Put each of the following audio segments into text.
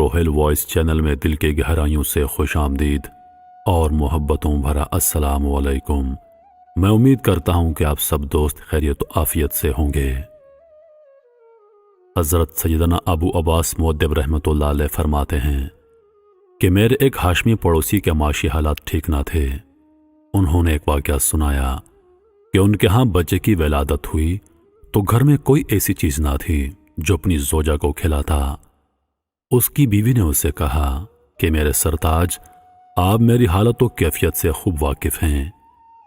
Sohail voice channel میں دل کے گہرائیوں سے خوش آمدید اور محبتوں بھرا السلام علیکم۔ میں امید کرتا ہوں کہ آپ سب دوست خیریت و عافیت سے ہوں گے۔ حضرت سیدنا ابو عباس مؤدب رحمۃ اللہ علیہ فرماتے ہیں کہ میرے ایک ہاشمی پڑوسی کے معاشی حالات ٹھیک نہ تھے۔ انہوں نے ایک واقعہ سنایا کہ ان کے ہاں بچے کی ولادت ہوئی تو گھر میں کوئی ایسی چیز نہ تھی جو اپنی زوجہ کو کھلاتا۔ اس کی بیوی نے اسے کہا کہ میرے سرتاج، آپ میری حالت و کیفیت سے خوب واقف ہیں۔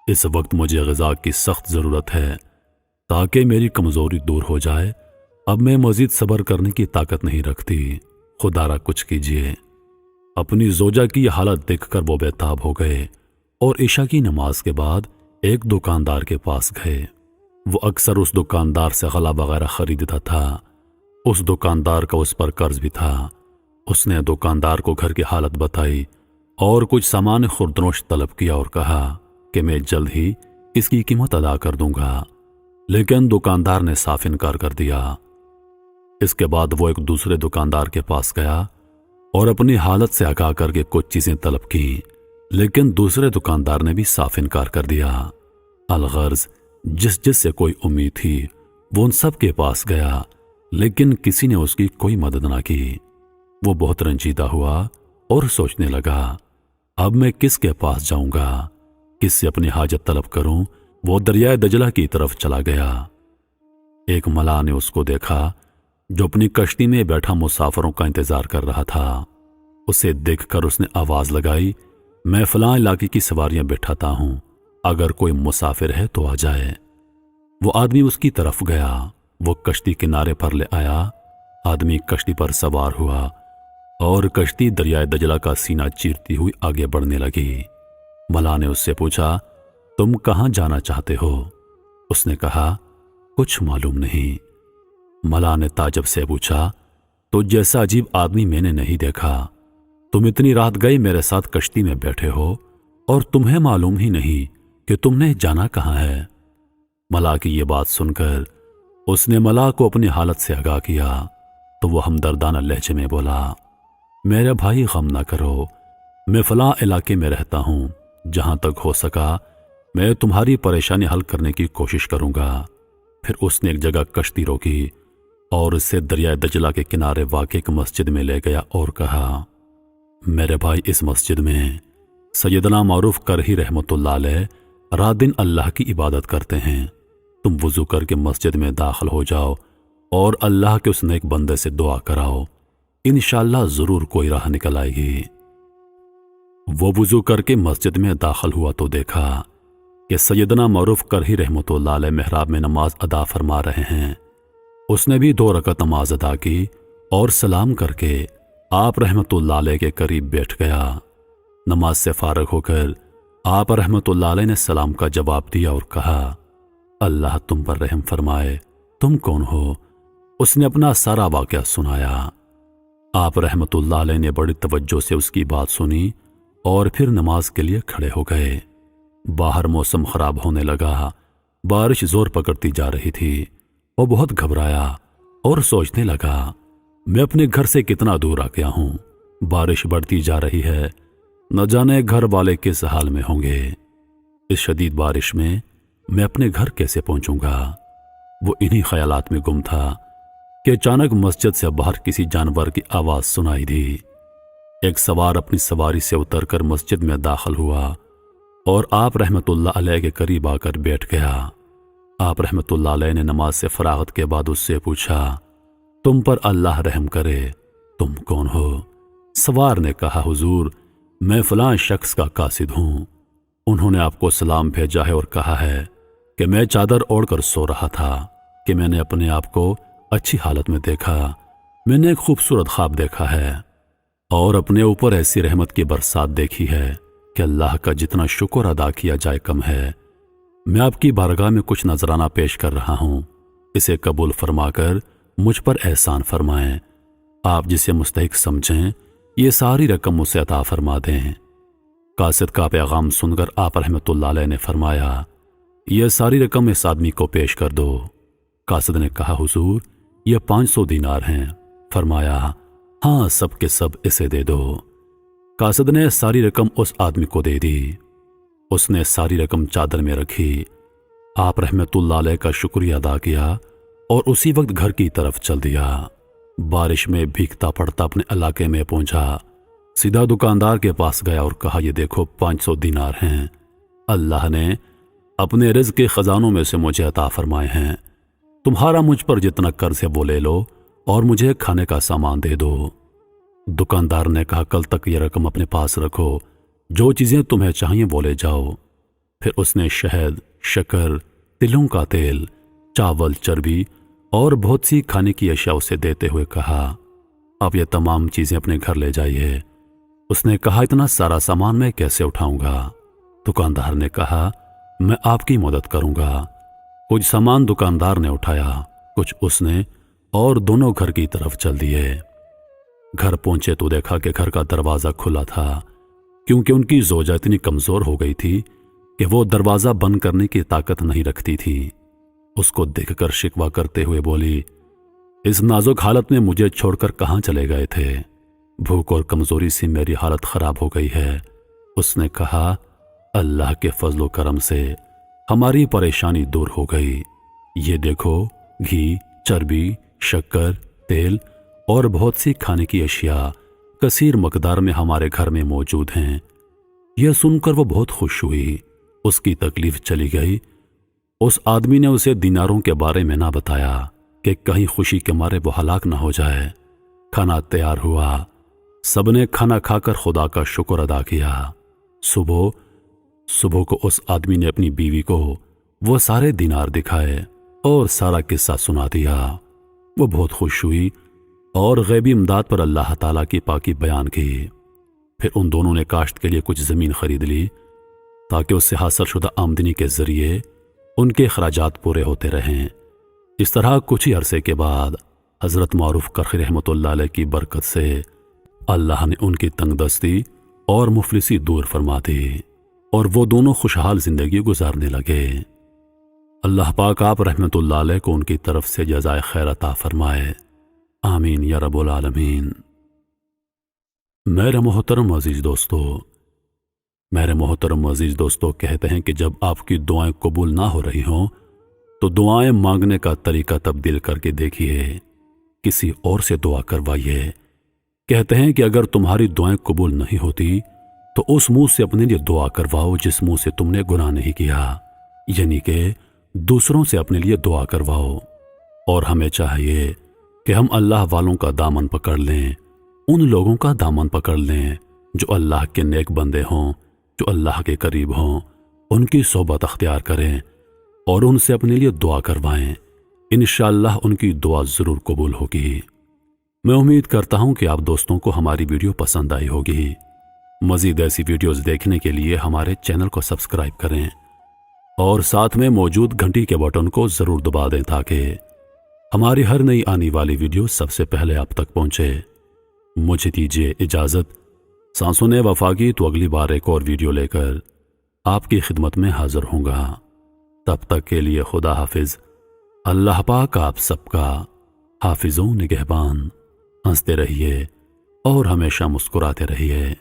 اس وقت مجھے غذا کی سخت ضرورت ہے تاکہ میری کمزوری دور ہو جائے۔ اب میں مزید صبر کرنے کی طاقت نہیں رکھتی، خدا را کچھ کیجیے۔ اپنی زوجہ کی یہ حالت دیکھ کر وہ بے تاب ہو گئے اور عشاء کی نماز کے بعد ایک دکاندار کے پاس گئے۔ وہ اکثر اس دکاندار سے غلہ وغیرہ خریدتا تھا۔ اس دکاندار کا اس پر قرض بھی تھا۔ اس نے دکاندار کو گھر کی حالت بتائی اور کچھ سامان خوردنوش طلب کیا اور کہا کہ میں جلد ہی اس کی قیمت ادا کر دوں گا، لیکن دکاندار نے صاف انکار کر دیا۔ اس کے بعد وہ ایک دوسرے دکاندار کے پاس گیا اور اپنی حالت سے آگاہ کر کے کچھ چیزیں طلب کی، لیکن دوسرے دکاندار نے بھی صاف انکار کر دیا۔ الغرض جس سے کوئی امید تھی وہ ان سب کے پاس گیا، لیکن کسی نے اس کی کوئی مدد نہ کی۔ وہ بہت رنجیدہ ہوا اور سوچنے لگا، اب میں کس کے پاس جاؤں گا، کس سے اپنی حاجت طلب کروں۔ وہ دریائے دجلہ کی طرف چلا گیا۔ ایک ملاح نے اس کو دیکھا جو اپنی کشتی میں بیٹھا مسافروں کا انتظار کر رہا تھا۔ اسے دیکھ کر اس نے آواز لگائی، میں فلاں علاقے کی سواریاں بٹھاتا ہوں، اگر کوئی مسافر ہے تو آ جائے۔ وہ آدمی اس کی طرف گیا، وہ کشتی کنارے پر لے آیا۔ آدمی کشتی پر سوار ہوا اور کشتی دریائے دجلہ کا سینہ چیرتی ہوئی آگے بڑھنے لگی۔ ملاح نے اس سے پوچھا، تم کہاں جانا چاہتے ہو؟ اس نے کہا، کچھ معلوم نہیں۔ ملاح نے تعجب سے پوچھا، تو جیسا عجیب آدمی میں نے نہیں دیکھا۔ تم اتنی رات گئے میرے ساتھ کشتی میں بیٹھے ہو اور تمہیں معلوم ہی نہیں کہ تم نے جانا کہاں ہے۔ ملاح کی یہ بات سن کر اس نے ملاح کو اپنی حالت سے آگاہ کیا تو وہ ہمدردانہ لہجے میں بولا، میرے بھائی غم نہ کرو، میں فلاں علاقے میں رہتا ہوں، جہاں تک ہو سکا میں تمہاری پریشانی حل کرنے کی کوشش کروں گا۔ پھر اس نے ایک جگہ کشتی روکی اور اسے دریائے دجلہ کے کنارے واقع ایک مسجد میں لے گیا اور کہا، میرے بھائی، اس مسجد میں سیدنا معروف کرہی رحمۃ اللہ علیہ رات دن اللہ کی عبادت کرتے ہیں۔ تم وضو کر کے مسجد میں داخل ہو جاؤ اور اللہ کے اس نیک بندے سے دعا کراؤ، انشاءاللہ ضرور کوئی راہ نکل آئے گی۔ وہ وضو کر کے مسجد میں داخل ہوا تو دیکھا کہ سیدنا معروف کرہی رحمۃ اللہ علیہ محراب میں نماز ادا فرما رہے ہیں۔ اس نے بھی 2 رکعت نماز ادا کی اور سلام کر کے آپ رحمۃ اللہ علیہ کے قریب بیٹھ گیا۔ نماز سے فارغ ہو کر آپ رحمۃ اللہ علیہ نے سلام کا جواب دیا اور کہا، اللہ تم پر رحم فرمائے، تم کون ہو؟ اس نے اپنا سارا واقعہ سنایا۔ آپ رحمۃ اللہ علیہ نے بڑی توجہ سے اس کی بات سنی اور پھر نماز کے لیے کھڑے ہو گئے۔ باہر موسم خراب ہونے لگا، بارش زور پکڑتی جا رہی تھی۔ وہ بہت گھبرایا اور سوچنے لگا، میں اپنے گھر سے کتنا دور آ گیا ہوں، بارش بڑھتی جا رہی ہے، نہ جانے گھر والے کس حال میں ہوں گے۔ اس شدید بارش میں میں اپنے گھر کیسے پہنچوں گا؟ وہ انہی خیالات میں گم تھا کہ اچانک مسجد سے باہر کسی جانور کی آواز سنائی دی۔ ایک سوار اپنی سواری سے اتر کر مسجد میں داخل ہوا اور آپ رحمۃ اللہ علیہ کے قریب آ کر بیٹھ گیا۔ آپ رحمۃ اللہ علیہ نے نماز سے فراغت کے بعد اس سے پوچھا، تم پر اللہ رحم کرے، تم کون ہو؟ سوار نے کہا، حضور میں فلاں شخص کا قاصد ہوں، انہوں نے آپ کو سلام بھیجا ہے اور کہا ہے کہ میں چادر اوڑھ کر سو رہا تھا کہ میں نے اپنے آپ کو اچھی حالت میں دیکھا، میں نے ایک خوبصورت خواب دیکھا ہے اور اپنے اوپر ایسی رحمت کی برسات دیکھی ہے کہ اللہ کا جتنا شکر ادا کیا جائے کم ہے۔ میں آپ کی بارگاہ میں کچھ نذرانہ پیش کر رہا ہوں، اسے قبول فرما کر مجھ پر احسان فرمائیں، آپ جسے مستحق سمجھیں یہ ساری رقم اسے عطا فرما دیں۔ قاصد کا پیغام سن کر آپ رحمۃ اللہ علیہ نے فرمایا، یہ ساری رقم اس آدمی کو پیش کر دو۔ قاصد نے کہا، حضور یہ 500 دینار ہیں۔ فرمایا، ہاں سب کے سب اسے دے دو۔ قاصد نے ساری رقم اس آدمی کو دے دی۔ اس نے ساری رقم چادر میں رکھی۔ آپ رحمت اللہ علیہ کا شکریہ ادا کیا اور اسی وقت گھر کی طرف چل دیا۔ بارش میں بھیگتا پڑتا اپنے علاقے میں پہنچا۔ سیدھا دکاندار کے پاس گیا اور کہا، یہ دیکھو 500 دینار ہیں، اللہ نے اپنے رزق کے خزانوں میں سے مجھے عطا فرمائے ہیں، تمہارا مجھ پر جتنا قرض ہے وہ لے لو اور مجھے کھانے کا سامان دے دو۔ دکاندار نے کہا، کل تک یہ رقم اپنے پاس رکھو، جو چیزیں تمہیں چاہیے وہ لے جاؤ۔ پھر اس نے شہد، شکر، تلوں کا تیل، چاول، چربی اور بہت سی کھانے کی اشیاء اسے دیتے ہوئے کہا، اب یہ تمام چیزیں اپنے گھر لے جائیے۔ اس نے کہا، اتنا سارا سامان میں کیسے اٹھاؤں گا؟ دکاندار نے کہا، میں آپ کی مدد کروں گا۔ کچھ سامان دکاندار نے اٹھایا، کچھ اس نے، اور دونوں گھر کی طرف چل دیے۔ گھر پہنچے تو دیکھا کہ گھر کا دروازہ کھلا تھا، کیونکہ ان کی زوجہ اتنی کمزور ہو گئی تھی کہ وہ دروازہ بند کرنے کی طاقت نہیں رکھتی تھی۔ اس کو دیکھ کر شکوہ کرتے ہوئے بولی، اس نازک حالت میں مجھے چھوڑ کر کہاں چلے گئے تھے؟ بھوک اور کمزوری سے میری حالت خراب ہو گئی ہے۔ اس نے کہا، اللہ کے فضل و کرم سے ہماری پریشانی دور ہو گئی۔ یہ دیکھو، گھی، چربی، شکر، تیل اور بہت سی کھانے کی اشیاء کثیر مقدار میں ہمارے گھر میں موجود ہیں۔ یہ سن کر وہ بہت خوش ہوئی، اس کی تکلیف چلی گئی۔ اس آدمی نے اسے دیناروں کے بارے میں نہ بتایا کہ کہیں خوشی کے مارے وہ ہلاک نہ ہو جائے۔ کھانا تیار ہوا، سب نے کھانا کھا کر خدا کا شکر ادا کیا۔ صبح کو اس آدمی نے اپنی بیوی کو وہ سارے دینار دکھائے اور سارا قصہ سنا دیا۔ وہ بہت خوش ہوئی اور غیبی امداد پر اللہ تعالیٰ کی پاکی بیان کی۔ پھر ان دونوں نے کاشت کے لیے کچھ زمین خرید لی تاکہ اس سے حاصل شدہ آمدنی کے ذریعے ان کے اخراجات پورے ہوتے رہیں۔ اس طرح کچھ ہی عرصے کے بعد حضرت معروف کرخی رحمۃ اللہ علیہ کی برکت سے اللہ نے ان کی تنگ دستی اور مفلسی دور فرما دی اور وہ دونوں خوشحال زندگی گزارنے لگے۔ اللہ پاک آپ رحمۃ اللہ علیہ کو ان کی طرف سے جزائے خیر عطا فرمائے، آمین یا رب العالمین۔ میرے محترم عزیز دوستو کہتے ہیں کہ جب آپ کی دعائیں قبول نہ ہو رہی ہوں تو دعائیں مانگنے کا طریقہ تبدیل کر کے دیکھیے، کسی اور سے دعا کروائیے۔ کہتے ہیں کہ اگر تمہاری دعائیں قبول نہیں ہوتی تو اس منہ سے اپنے لیے دعا کرواؤ جس منہ سے تم نے گناہ نہیں کیا، یعنی کہ دوسروں سے اپنے لیے دعا کرواؤ۔ اور ہمیں چاہیے کہ ہم اللہ والوں کا دامن پکڑ لیں، ان لوگوں کا دامن پکڑ لیں جو اللہ کے نیک بندے ہوں، جو اللہ کے قریب ہوں، ان کی صحبت اختیار کریں اور ان سے اپنے لیے دعا کروائیں۔ انشاءاللہ ان کی دعا ضرور قبول ہوگی۔ میں امید کرتا ہوں کہ آپ دوستوں کو ہماری ویڈیو پسند آئی ہوگی۔ مزید ایسی ویڈیوز دیکھنے کے لیے ہمارے چینل کو سبسکرائب کریں اور ساتھ میں موجود گھنٹی کے بٹن کو ضرور دبا دیں تاکہ ہماری ہر نئی آنے والی ویڈیو سب سے پہلے آپ تک پہنچے۔ مجھے دیجیے اجازت، سانسوں نے وفا کی تو اگلی بار ایک اور ویڈیو لے کر آپ کی خدمت میں حاضر ہوں گا۔ تب تک کے لیے خدا حافظ۔ اللہ پاک آپ سب کا حافظ و نگہبان۔ ہنستے رہیے اور ہمیشہ مسکراتے رہیے۔